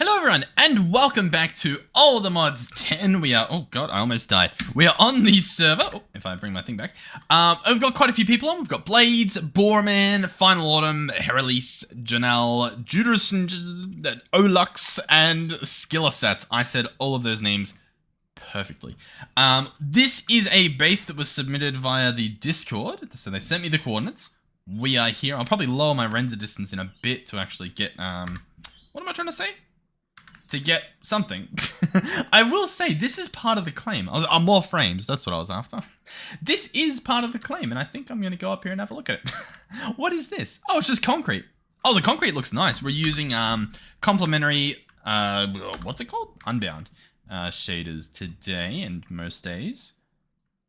Hello everyone, and welcome back to All the Mods 10. We are, oh god, I almost died. We are on the server, if I bring my thing back. We've got quite a few people on. We've got Blades, Boreman, Final Autumn, Herelise, Janelle, Judas, Olux, and Skillasets. I said all of those names perfectly. This is a base that was submitted via the Discord, so they sent me the coordinates. We are here. I'll probably lower my render distance in a bit to actually get, what am I trying to say? To get something. I will say, this is part of the claim. I'm more frames, that's what I was after. This is part of the claim, and I think I'm going to go up here and have a look at it. What is this? Oh, it's just concrete. Oh, the concrete looks nice. We're using complementary, what's it called? Unbound shaders today and most days.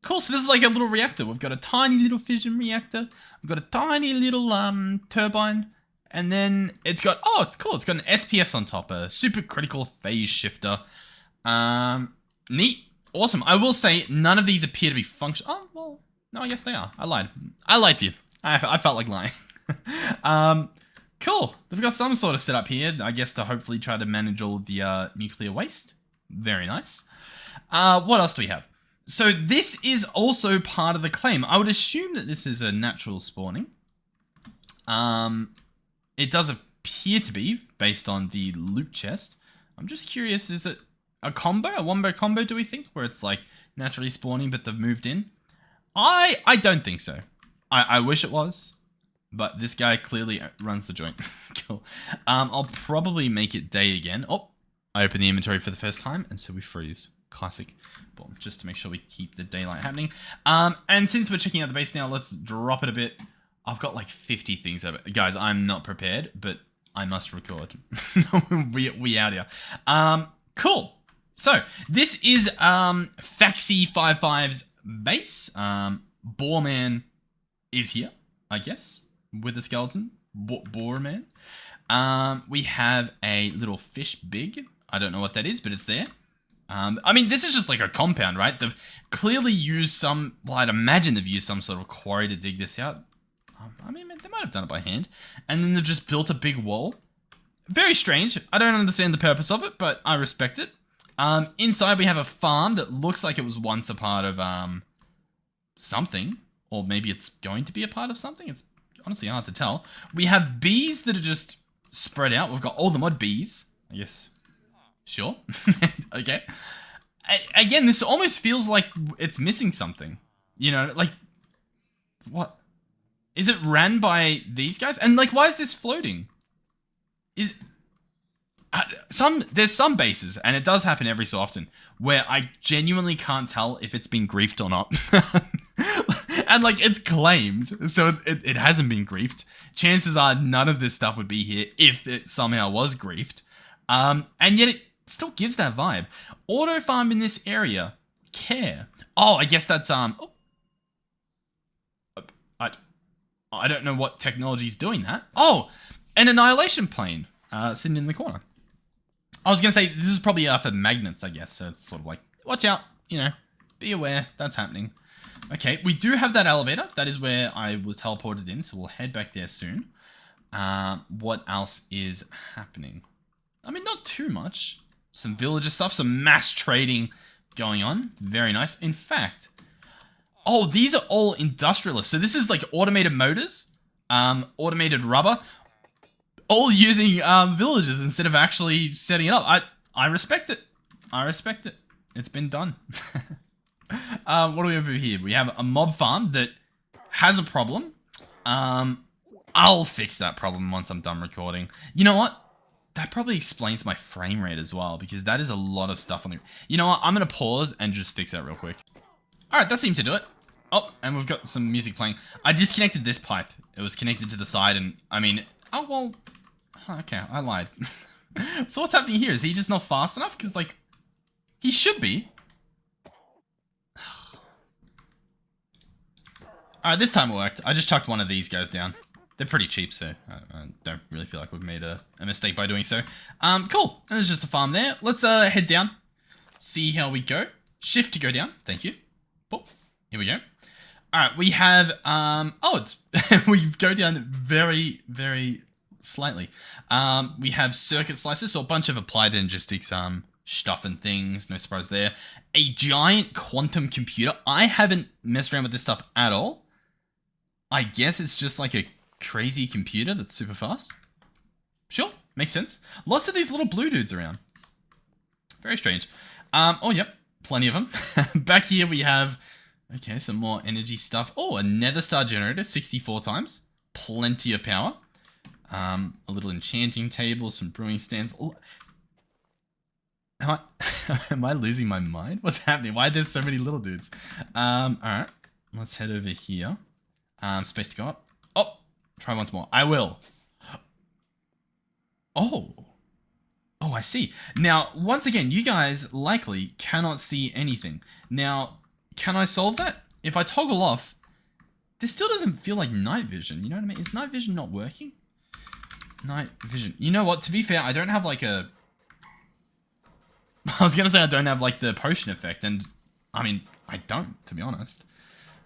Cool, so this is like a little reactor. We've got a tiny little fission reactor. We've got a tiny little turbine. And then it's got, oh, it's cool. It's got an SPS on top, a supercritical phase shifter. Neat. Awesome. I will say none of these appear to be functional. Oh, well, no, I guess they are. I lied. I lied to you. I felt like lying. Cool. They've got some sort of setup here, I guess, to hopefully try to manage all of the nuclear waste. Very nice. What else do we have? So this is also part of the claim. I would assume that this is a natural spawning. It does appear to be, based on the loot chest. I'm just curious, is it a combo? A wombo combo, do we think? Where it's like naturally spawning, but they've moved in? I don't think so. I wish it was, but this guy clearly runs the joint. Cool. I'll probably make it day again. Oh, I open the inventory for the first time, and so we freeze. Classic. Boom, just to make sure we keep the daylight happening. And since we're checking out the base now, let's drop it a bit. I've got like 50 things over. Guys, I'm not prepared, but I must record. we out here. Cool. So, this is Faxi 55's base. Boreman is here, I guess, with the skeleton. Boreman. We have a little fish big. I don't know what that is, but it's there. I mean, this is just like a compound, right? They've clearly used some, well, I'd imagine they've used some sort of quarry to dig this out. I mean, they might have done it by hand. And then they've just built a big wall. Very strange. I don't understand the purpose of it, but I respect it. Inside, we have a farm that looks like it was once a part of something. Or maybe it's going to be a part of something. It's honestly hard to tell. We have bees that are just spread out. We've got all the mod bees. I guess. Sure. Okay. Again, this almost feels like it's missing something. You know, like... What? Is it ran by these guys? And like, why is this floating? Is there's some bases, and it does happen every so often, where I genuinely can't tell if it's been griefed or not. And like, it's claimed, so it hasn't been griefed. Chances are none of this stuff would be here if it somehow was griefed. And yet it still gives that vibe. Auto farm in this area. Care. Oh, I guess that's I don't know what technology is doing that. Oh, an annihilation plane sitting in the corner. I was going to say, this is probably after magnets, I guess. So it's sort of like, watch out, you know, be aware, that's happening. Okay, we do have that elevator. That is where I was teleported in, so we'll head back there soon. What else is happening? I mean, not too much. Some villager stuff, some mass trading going on. Very nice. In fact... Oh, these are all industrialists. So this is like automated motors, automated rubber, all using villagers instead of actually setting it up. I respect it. I respect it. It's been done. What do we have over here? We have a mob farm that has a problem. I'll fix that problem once I'm done recording. You know what? That probably explains my frame rate as well, because that is a lot of stuff on the... You know what? I'm going to pause and just fix that real quick. Alright, that seemed to do it. Oh, and we've got some music playing. I disconnected this pipe. It was connected to the side and, I mean... Oh, well... Okay, I lied. So what's happening here? Is he just not fast enough? Because, like... He should be. Alright, this time it worked. I just chucked one of these guys down. They're pretty cheap, so I don't really feel like we've made a mistake by doing so. Cool. And there's just a farm there. Let's head down. See how we go. Shift to go down. Thank you. Oh, here we go. All right, we have, we go down very, very slightly. We have circuit slices, so a bunch of applied logistics stuff and things. No surprise there. A giant quantum computer. I haven't messed around with this stuff at all. I guess it's just like a crazy computer that's super fast. Sure, makes sense. Lots of these little blue dudes around. Very strange. Oh, yep, plenty of them. Back here we have, okay, some more energy stuff. Oh, a nether star generator, 64 times. Plenty of power. A little enchanting table, some brewing stands. Am I losing my mind? What's happening? Why are there so many little dudes? Alright, let's head over here. Space to go up. Oh, try once more. I will. Oh. Oh, I see. Now, once again, you guys likely cannot see anything. Now, can I solve that? If I toggle off, this still doesn't feel like night vision. You know what I mean? Is night vision not working? Night vision. You know what? To be fair, I don't have like a... I was going to say I don't have like the potion effect. And I mean, I don't, to be honest.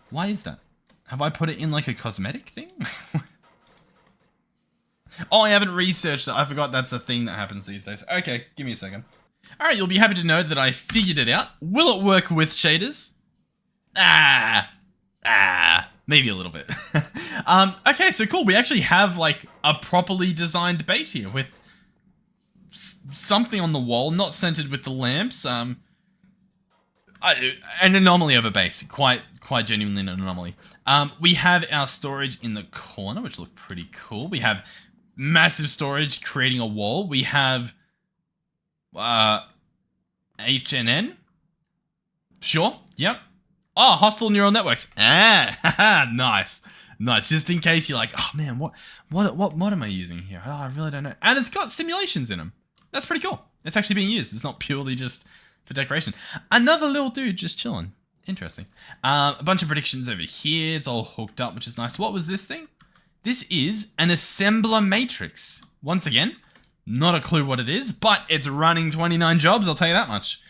Why is that? Have I put it in like a cosmetic thing? Oh, I haven't researched it. I forgot that's a thing that happens these days. Okay, give me a second. Alright, you'll be happy to know that I figured it out. Will it work with shaders? Maybe a little bit. Okay, so cool. We actually have like a properly designed base here with something on the wall, not centered with the lamps. An anomaly of a base. Quite genuinely an anomaly. We have our storage in the corner, which look pretty cool. We have massive storage creating a wall. We have HNN. Sure. Yep. Oh, hostile neural networks. Nice. Nice. Just in case you're like, oh man, what am I using here? Oh, I really don't know. And it's got simulations in them. That's pretty cool. It's actually being used. It's not purely just for decoration. Another little dude just chilling. Interesting. A bunch of predictions over here. It's all hooked up, which is nice. What was this thing? This is an assembler matrix. Once again, not a clue what it is, but it's running 29 jobs, I'll tell you that much.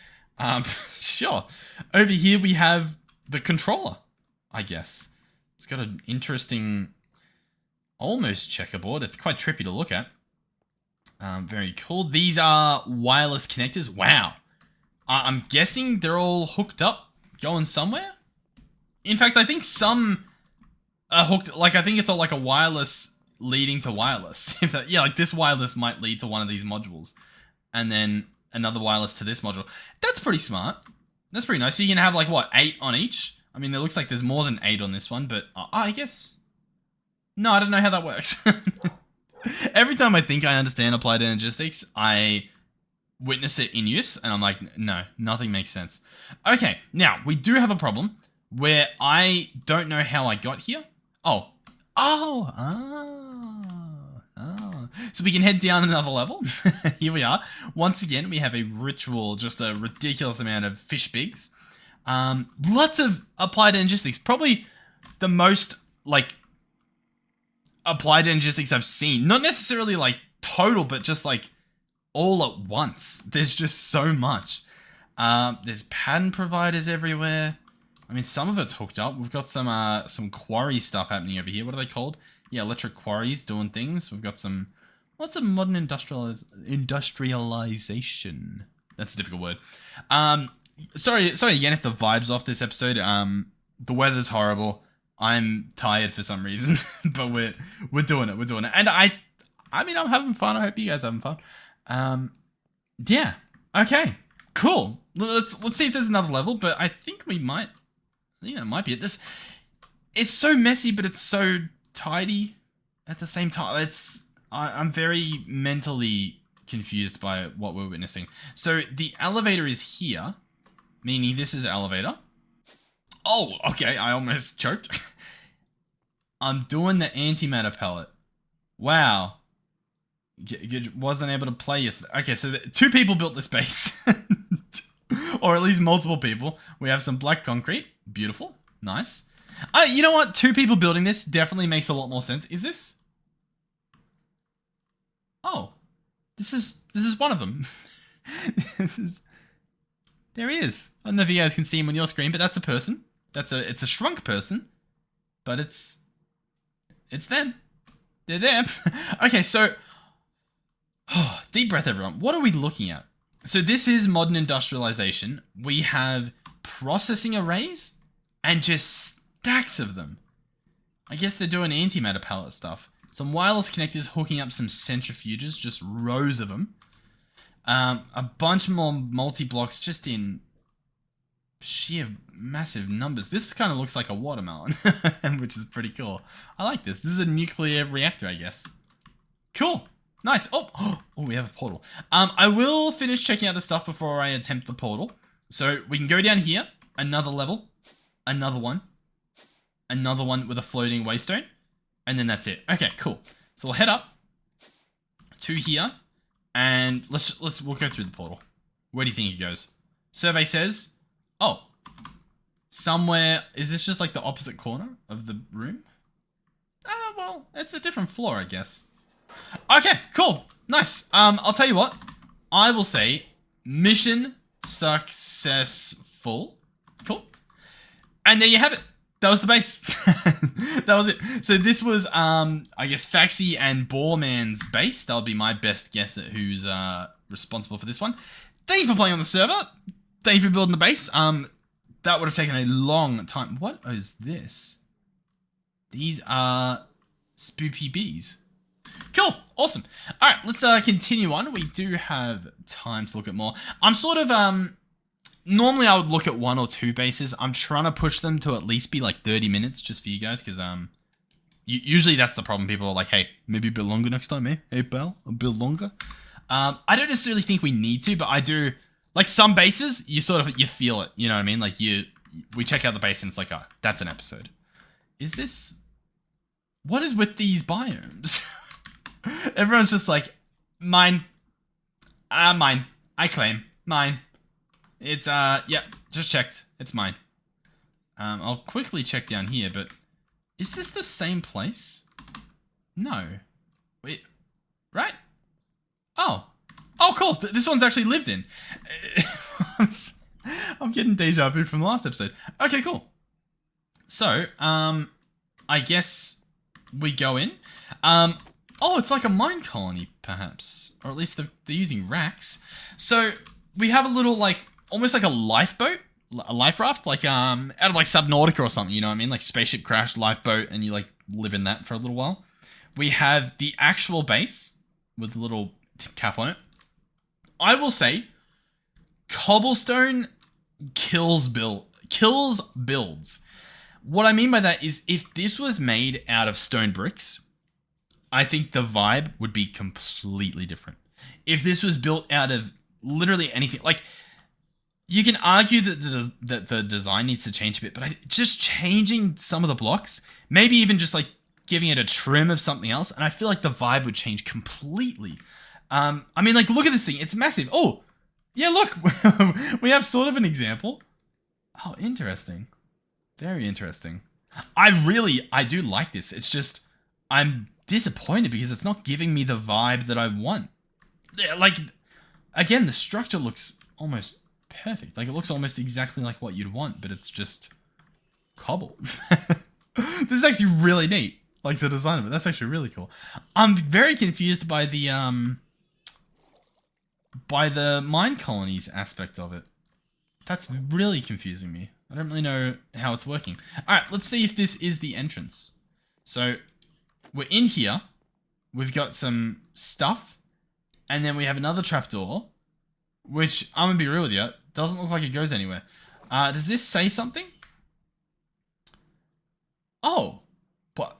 Sure. Over here we have the controller, I guess. It's got an interesting, almost checkerboard. It's quite trippy to look at. Very cool. These are wireless connectors. Wow. I'm guessing they're all hooked up, going somewhere. In fact, I think some are hooked, like I think it's all like a wireless leading to wireless. Yeah, like this wireless might lead to one of these modules. And then another wireless to this module. That's pretty smart. That's pretty nice. So you can have like, what, 8 on each? I mean, it looks like there's more than 8 on this one, but I guess... No, I don't know how that works. Every time I think I understand applied energistics, I witness it in use, and I'm like, no, nothing makes sense. Okay, now, we do have a problem where I don't know how I got here. So we can head down another level. Here we are. Once again, we have a ritual, just a ridiculous amount of fish bigs. Lots of applied energistics. Probably the most, like, applied energistics I've seen. Not necessarily, like, total, but just, like, all at once. There's just so much. There's pattern providers everywhere. I mean, some of it's hooked up. We've got some quarry stuff happening over here. What are they called? Yeah, electric quarries doing things. We've got some... Lots of modern industrialization. That's a difficult word. Sorry again if the vibe's off this episode. The weather's horrible. I'm tired for some reason, but we're doing it. We're doing it. And I mean, I'm having fun. I hope you guys are having fun. Yeah. Okay. Cool. Let's see if there's another level, but I think we might. It might be at this. It's so messy, but it's so tidy at the same time. I'm very mentally confused by what we're witnessing. So the elevator is here, meaning this is the elevator. Oh, okay, I almost choked. I'm doing the antimatter pellet. Wow. Wasn't able to play yesterday. Okay, so 2 people built this base. Or at least multiple people. We have some black concrete. Beautiful. Nice. You know what? 2 people building this definitely makes a lot more sense. Is this? Oh. This is one of them. There he is. I don't know if you guys can see him on your screen, but that's a person. It's a shrunk person, but it's them. They're there. Okay, so deep breath, everyone. What are we looking at? So this is modern industrialization. We have processing arrays and just stacks of them. I guess they're doing antimatter pallet stuff. Some wireless connectors hooking up some centrifuges, just rows of them. A bunch more multi-blocks just in sheer massive numbers. This kind of looks like a watermelon, which is pretty cool. I like this. This is a nuclear reactor, I guess. Cool. Nice. Oh, we have a portal. I will finish checking out the stuff before I attempt the portal. So we can go down here, another level, another one with a floating waystone, and then that's it. Okay, cool. So we'll head up to here, and we'll go through the portal. Where do you think it goes? Survey says, oh, somewhere. Is this just like the opposite corner of the room? Well, it's a different floor, I guess. Okay, cool. Nice. I'll tell you what. I will say mission successful. Cool. And there you have it. That was the base. That was it. So this was, I guess, Faxi and Boreman's base. That'll be my best guess at who's responsible for this one. Thank you for playing on the server. Thank you for building the base. That would have taken a long time. What is this? These are spoopy bees. Cool. Awesome. All right, let's continue on. We do have time to look at more. I'm sort of, normally I would look at 1 or 2 bases. I'm trying to push them to at least be like 30 minutes just for you guys, because, usually that's the problem. People are like, hey, maybe a bit longer next time, eh? Hey, pal, a bit longer. I don't necessarily think we need to, but I do, like some bases, you feel it, you know what I mean? Like we check out the base and it's like, oh, that's an episode. What is with these biomes? Everyone's just like, mine. Mine. I claim. Mine. It's, yeah, just checked. It's mine. I'll quickly check down here, but is this the same place? No. Wait, right? Oh, cool. This one's actually lived in. I'm getting deja vu from the last episode. Okay, cool. So, I guess we go in. Oh, it's like a mine colony, perhaps. Or at least they're using racks. So, we have a little, like, almost like a lifeboat. A life raft, like, out of, like, Subnautica or something, you know what I mean? Like, spaceship crash, lifeboat, and you, like, live in that for a little while. We have the actual base with a little cap on it. I will say, cobblestone kills builds. What I mean by that is, if this was made out of stone bricks, I think the vibe would be completely different. If this was built out of literally anything, like, you can argue that the design needs to change a bit, but just changing some of the blocks, maybe even just like giving it a trim of something else, and I feel like the vibe would change completely. I mean, like, look at this thing. It's massive. Oh, yeah, look. We have sort of an example. Oh, interesting. Very interesting. I do like this. It's just, I'm disappointed because it's not giving me the vibe that I want. Like, again, the structure looks almost perfect. Like, it looks almost exactly like what you'd want, but it's just cobble. This is actually really neat. Like, the design of it. That's actually really cool. I'm very confused by the mine colonies aspect of it. That's really confusing me. I don't really know how it's working. Alright, let's see if this is the entrance. So, we're in here. We've got some stuff. And then we have another trapdoor. Which, I'm gonna be real with you, doesn't look like it goes anywhere. Does this say something? Oh. What?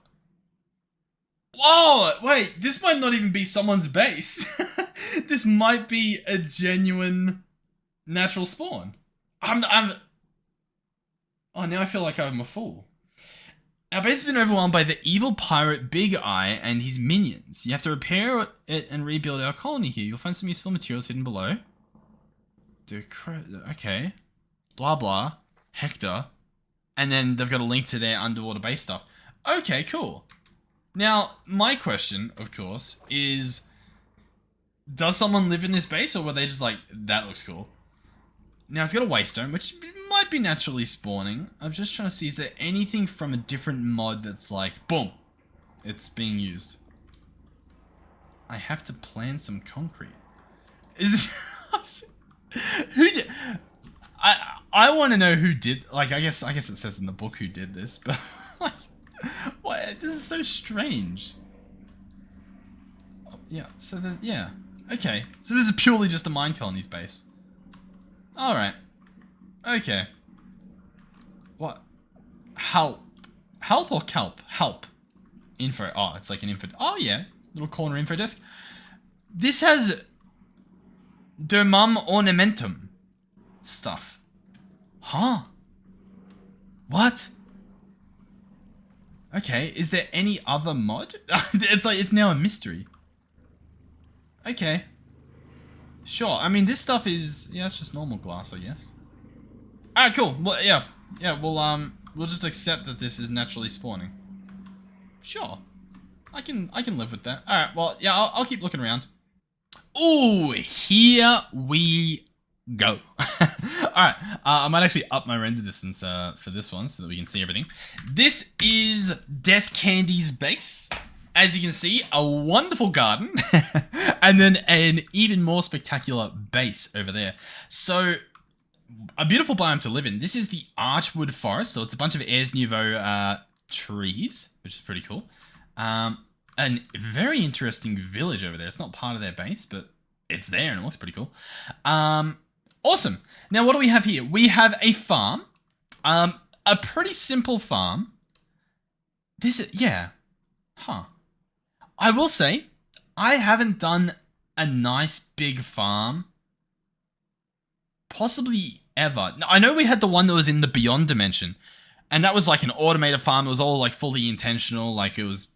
Whoa! Wait, this might not even be someone's base. This might be a genuine natural spawn. Oh, now I feel like I'm a fool. Our base has been overwhelmed by the evil pirate Big Eye and his minions. You have to repair it and rebuild our colony here. You'll find some useful materials hidden below. Okay. Blah, blah. Hector. And then they've got a link to their underwater base stuff. Okay, cool. Now, my question, of course, is, does someone live in this base, or were they just like, that looks cool? Now, it's got a waystone, which might be naturally spawning. I'm just trying to see, is there anything from a different mod that's like, boom, it's being used? I have to plan some concrete. Is this... Who did... I want to know who did... Like, I guess it says in the book who did this, but... Like, what? This is so strange. Oh, yeah, so there's... Yeah. Okay. So this is purely just a mine colony's base. Alright. Okay. What? Help. Help or kelp? Help. Info. Oh, it's like an info... Oh, yeah. Little corner info desk. This has... Dermum ornamentum. Stuff. Huh? What? Okay, is there any other mod? It's like, it's now a mystery. Okay. Sure, I mean, this stuff is... Yeah, it's just normal glass, I guess. Alright, cool. Well, yeah. Yeah, we'll just accept that this is naturally spawning. Sure. I can live with that. Alright, well, yeah, I'll keep looking around. Ooh, here we go. Alright, I might actually up my render distance for this one so that we can see everything. This is Death Candy's base. As you can see, a wonderful garden. And then an even more spectacular base over there. So, a beautiful biome to live in. This is the Archwood Forest. So it's a bunch of Airs Nouveau trees, which is pretty cool. A very interesting village over there. It's not part of their base, but it's there and it looks pretty cool. Awesome. Now, what do we have here? We have a farm. A pretty simple farm. This is, yeah. Huh. I will say, I haven't done a nice big farm possibly ever. I know we had the one that was in the Beyond dimension, and that was like an automated farm. It was all like fully intentional. Like it was,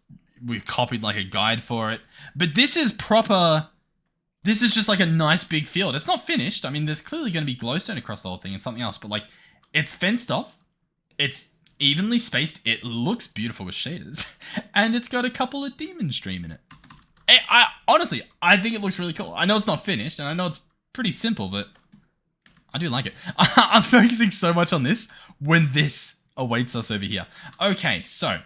we copied like a guide for it. But this is proper, this is just like a nice big field. It's not finished. I mean, there's clearly going to be glowstone across the whole thing and something else, but like it's fenced off. It's evenly spaced. It looks beautiful with shaders, and it's got a couple of demons stream in it. I honestly, I think it looks really cool. I know it's not finished, and I know it's pretty simple, but I do like it. I'm focusing so much on this when this awaits us over here. Okay, so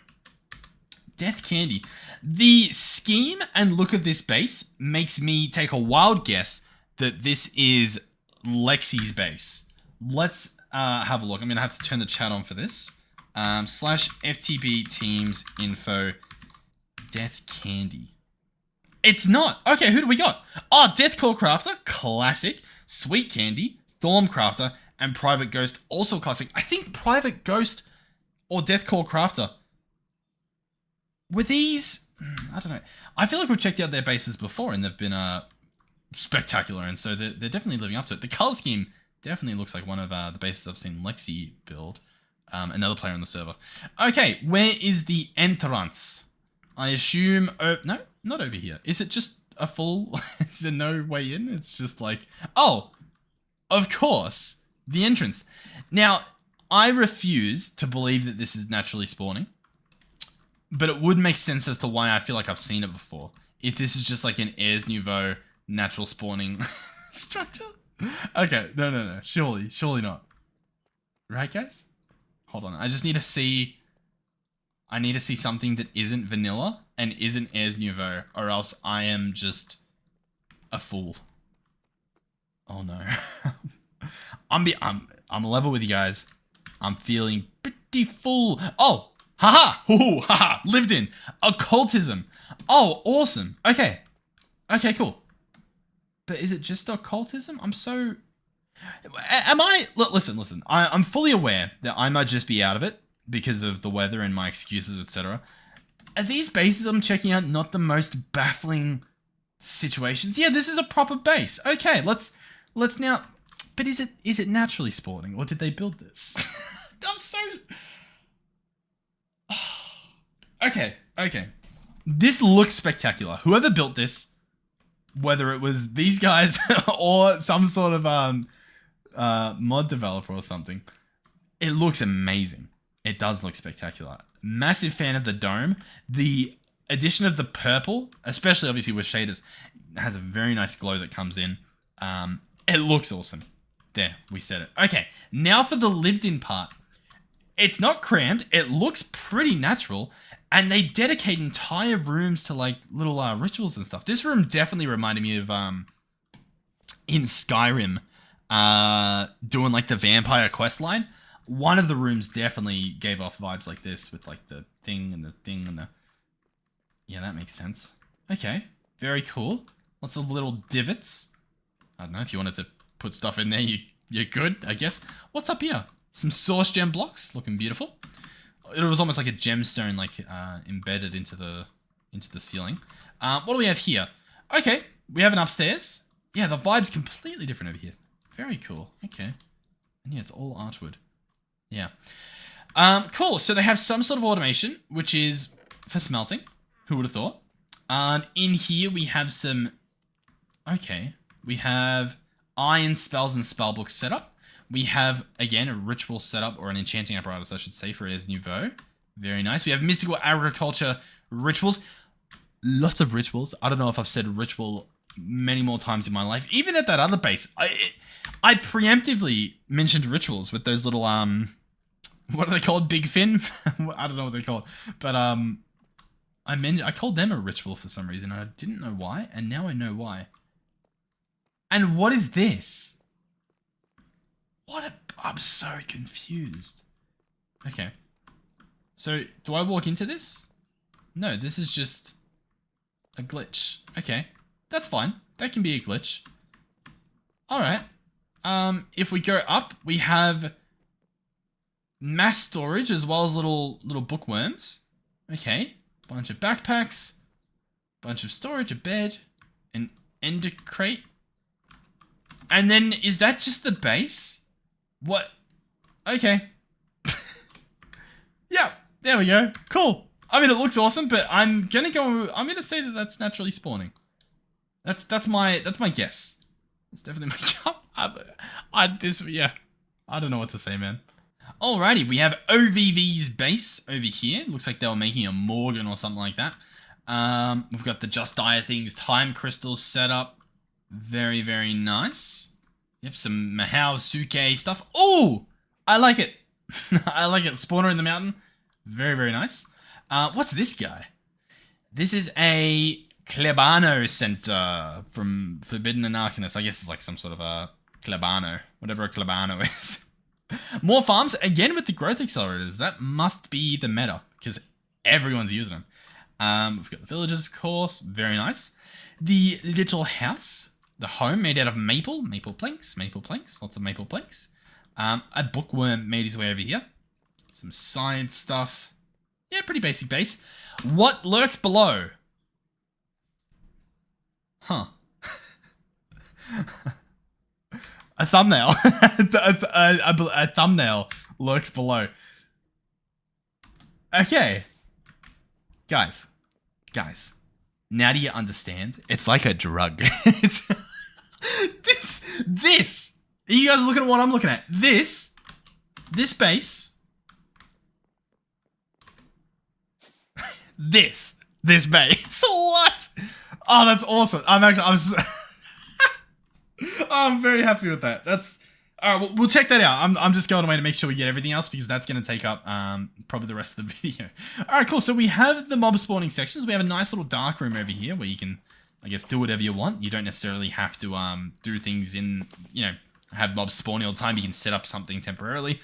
Death Candy. The scheme and look of this base makes me take a wild guess that this is Lexi's base. Let's have a look. I'm going to have to turn the chat on for this. / FTB teams info Death Candy. It's not. Okay, who do we got? Oh, Deathcore Crafter, classic. Sweet Candy, Thorm Crafter, and Private Ghost, also classic. I think Private Ghost or Deathcore Crafter, were these... I don't know. I feel like we've checked out their bases before and they've been spectacular, and so they're definitely living up to it. The color scheme definitely looks like one of the bases I've seen Lexi build. Another player on the server. Okay, where is the entrance? I assume... no, not over here. Is it just a full... Is there no way in? It's just like... Oh, of course. The entrance. Now, I refuse to believe that this is naturally spawning. But it would make sense as to why I feel like I've seen it before. If this is just like an Airs Nouveau natural spawning structure. Okay, no. Surely not. Right, guys? Hold on. I just need to see... I need to see something that isn't vanilla and isn't Airs Nouveau, or else I am just a fool. Oh no. I'm level with you guys. I'm feeling pretty full. Oh, haha, hoo, haha, lived in occultism. Oh, awesome. Okay, cool. But is it just occultism? I'm so... Am I... Listen. I'm fully aware that I might just be out of it because of the weather and my excuses, etc. Are these bases I'm checking out not the most baffling situations? Yeah, this is a proper base. Okay, let's now... But is it naturally spawning, or did they build this? I'm so... Okay. This looks spectacular. Whoever built this, whether it was these guys or some sort of mod developer or something, it looks amazing. It does look spectacular. Massive fan of the dome. The addition of the purple, especially obviously with shaders, has a very nice glow that comes in. It looks awesome. There, we said it. Okay, now for the lived in part. It's not crammed. It looks pretty natural. And they dedicate entire rooms to like little rituals and stuff. This room definitely reminded me of in Skyrim, doing like the vampire quest line. One of the rooms definitely gave off vibes like this with like the thing and the thing and the... Yeah, that makes sense. Okay, very cool. Lots of little divots. I don't know, if you wanted to put stuff in there, you're good, I guess. What's up here? Some source gem blocks, looking beautiful. It was almost like a gemstone, like embedded into the ceiling. What do we have here? Okay, we have an upstairs. Yeah, the vibe's completely different over here. Very cool. Okay, and yeah, it's all archwood. Yeah. Cool. So they have some sort of automation, which is for smelting. Who would have thought? In here we have some... Okay. We have iron spells and spellbooks set up. We have, again, a ritual setup, or an enchanting apparatus, I should say, for Aes Nouveau. Very nice. We have mystical agriculture rituals. Lots of rituals. I don't know if I've said ritual many more times in my life. Even at that other base, I preemptively mentioned rituals with those little, what are they called? Big Fin? I don't know what they're called. But, I called them a ritual for some reason. I didn't know why, and now I know why. And what is this? I'm so confused. Okay. So, do I walk into this? No, this is just a glitch. Okay. That's fine. That can be a glitch. Alright. If we go up, we have mass storage as well as little bookworms. Okay. Bunch of backpacks. Bunch of storage, a bed. An ender crate. And then, is that just the base? What? Okay. Yeah, there we go. Cool. I mean, it looks awesome, but I'm gonna say that that's naturally spawning. That's my guess. It's definitely my yeah. I don't know what to say, man. Alrighty, we have OVV's base over here. Looks like they were making a Morgan or something like that. We've got the Just Dire things, time crystals set up. Very, very nice. Yep, some Mahao Suke stuff. Oh, I like it. I like it. Spawner in the mountain. Very, very nice. What's this guy? This is a Klebano Center from Forbidden Anarchinist. I guess it's like some sort of a Klebano. Whatever a Klebano is. More farms, again with the growth accelerators. That must be the meta, because everyone's using them. We've got the villages, of course. Very nice. The little house, the home made out of maple planks, lots of maple planks. A bookworm made his way over here. Some science stuff. Yeah, pretty basic base. What lurks below? Huh. A thumbnail. A thumbnail lurks below. Okay. Guys. Now do you understand? It's like a drug. It's this. Are you guys looking at what I'm looking at? This base. This base. What? Oh, that's awesome. I'm very happy with that. That's all right. We'll check that out. I'm just going away to make sure we get everything else, because that's going to take up probably the rest of the video. All right, cool. So we have the mob spawning sections. We have a nice little dark room over here where you can, I guess, do whatever you want. You don't necessarily have to do things in, have mobs spawning all the time. You can set up something temporarily.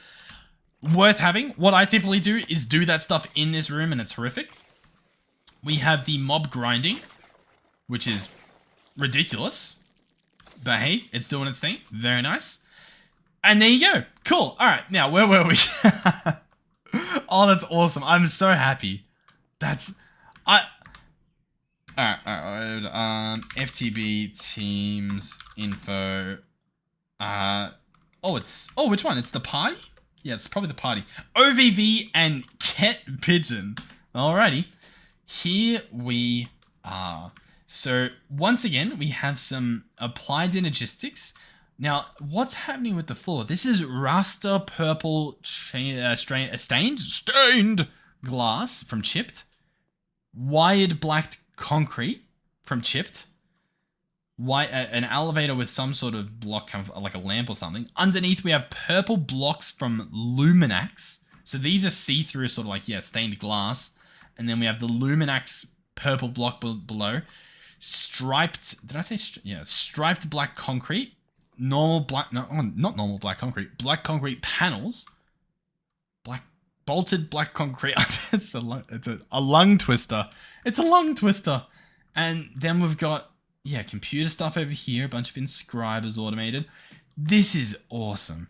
Worth having. What I typically do is do that stuff in this room, and it's horrific. We have the mob grinding, which is ridiculous. But hey, it's doing its thing. Very nice. And there you go. Cool. All right. Now, where were we? Oh, that's awesome. I'm so happy. Alright. FTB teams info. Which one? It's the party? Yeah, it's probably the party. OVV and Ket Pigeon. Alrighty. Here we are. So, once again, we have some applied energistics. Now, what's happening with the floor? This is raster purple stained glass from chipped. Wired black concrete from chipped. An elevator with some sort of block, like a lamp or something. Underneath, we have purple blocks from Luminax. So these are see-through, sort of like, stained glass. And then we have the Luminax purple block below. Striped, did I say, yeah, striped black concrete. Normal black, no, not normal black concrete. Black concrete panels. Black, bolted black concrete. It's a lung twister. It's a lung twister. And then we've got, yeah, computer stuff over here. A bunch of inscribers automated. This is awesome.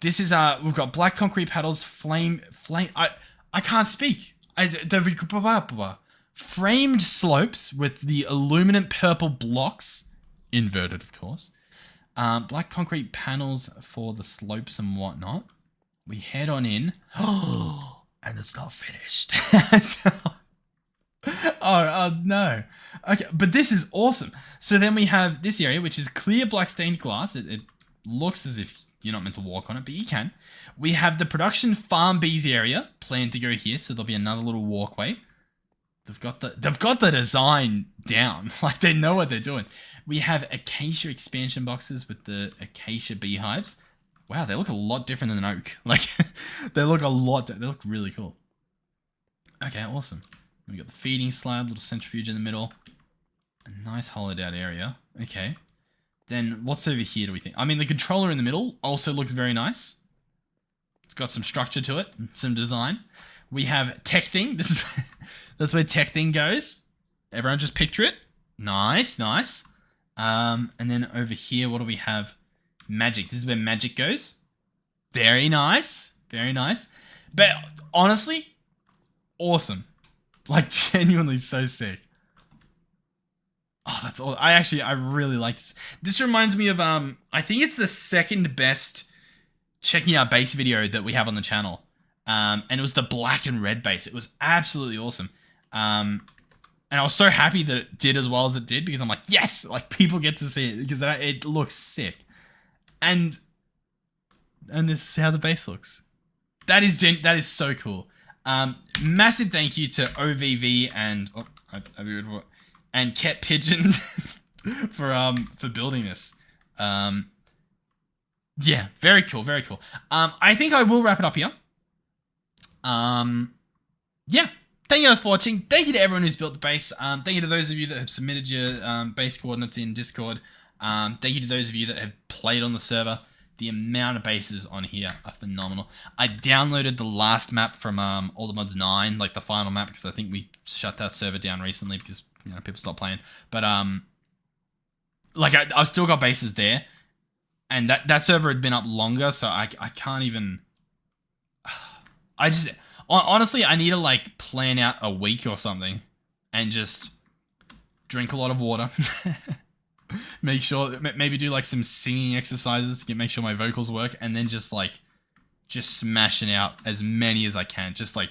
This is, we've got black concrete panels, flame, I can't speak. Framed slopes with the aluminum purple blocks, inverted of course. Black concrete panels for the slopes and whatnot. We head on in. Oh, and it's not finished. Oh no. Okay, but this is awesome. So then we have this area, which is clear black stained glass. It looks as if you're not meant to walk on it, but you can. We have the production farm bees area planned to go here, so there'll be another little walkway. They've got the design down. Like, they know what they're doing. We have acacia expansion boxes with the acacia beehives. Wow, they look a lot different than an oak. Like, they look really cool. Okay, awesome. We got the feeding slab, little centrifuge in the middle. A nice hollowed out area. Okay. Then what's over here, do we think? I mean, the controller in the middle also looks very nice. It's got some structure to it, some design. We have tech thing. This is that's where tech thing goes. Everyone just picture it. Nice, nice. And then over here, what do we have? Magic. This is where magic goes. Very nice. Very nice. But honestly, awesome. Like, genuinely so sick. Oh, that's all. I really like this. This reminds me of, I think it's the second best checking out base video that we have on the channel. And it was the black and red base. It was absolutely awesome. And I was so happy that it did as well as it did, because I'm like, yes, like, people get to see it, because it looks sick. And this is how the base looks. That is so cool. Massive thank you to OVV and and Ket Pigeon for building this. Yeah, very cool, very cool. I think I will wrap it up here. Yeah. Thank you guys for watching. Thank you to everyone who's built the base. Thank you to those of you that have submitted your base coordinates in Discord. Thank you to those of you that have played on the server. The amount of bases on here are phenomenal. I downloaded the last map from All the Mods 9, like the final map, because I think we shut that server down recently because, you know, people stopped playing. But like, I've still got bases there, and that server had been up longer, so I can't even. I just honestly, I need to like plan out a week or something and just drink a lot of water. Make sure, maybe do like some singing exercises to make sure my vocals work, and then just smashing out as many as I can, just like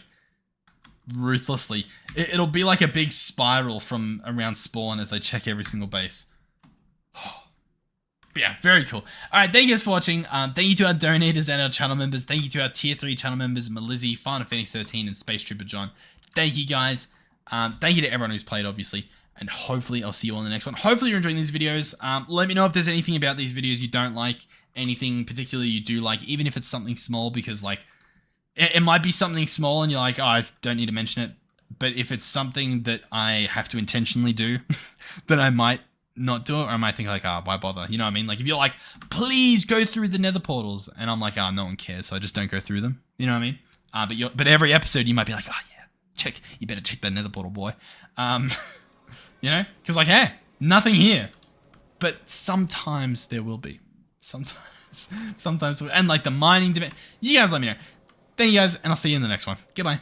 ruthlessly. It'll be like a big spiral from around spawn as I check every single base. But yeah, very cool. Alright, thank you guys for watching. Thank you to our donators and our channel members. Thank you to our tier 3 channel members, Melizzy, Final Phoenix 13, and Space Trooper John. Thank you guys. Thank you to everyone who's played, obviously. And hopefully I'll see you all in the next one. Hopefully you're enjoying these videos. Let me know if there's anything about these videos you don't like, anything particularly you do like, even if it's something small, because like, it might be something small and you're like, oh, I don't need to mention it. But if it's something that I have to intentionally do, then I might not do it, or I might think like, oh, why bother? You know what I mean? Like, if you're like, please go through the nether portals, and I'm like, oh, no one cares, so I just don't go through them. You know what I mean? But every episode you might be like, oh yeah, you better check that nether portal, boy. You know? Because like, hey, nothing here. But sometimes there will be. Sometimes. And like the mining demand. You guys let me know. Thank you guys, and I'll see you in the next one. Goodbye.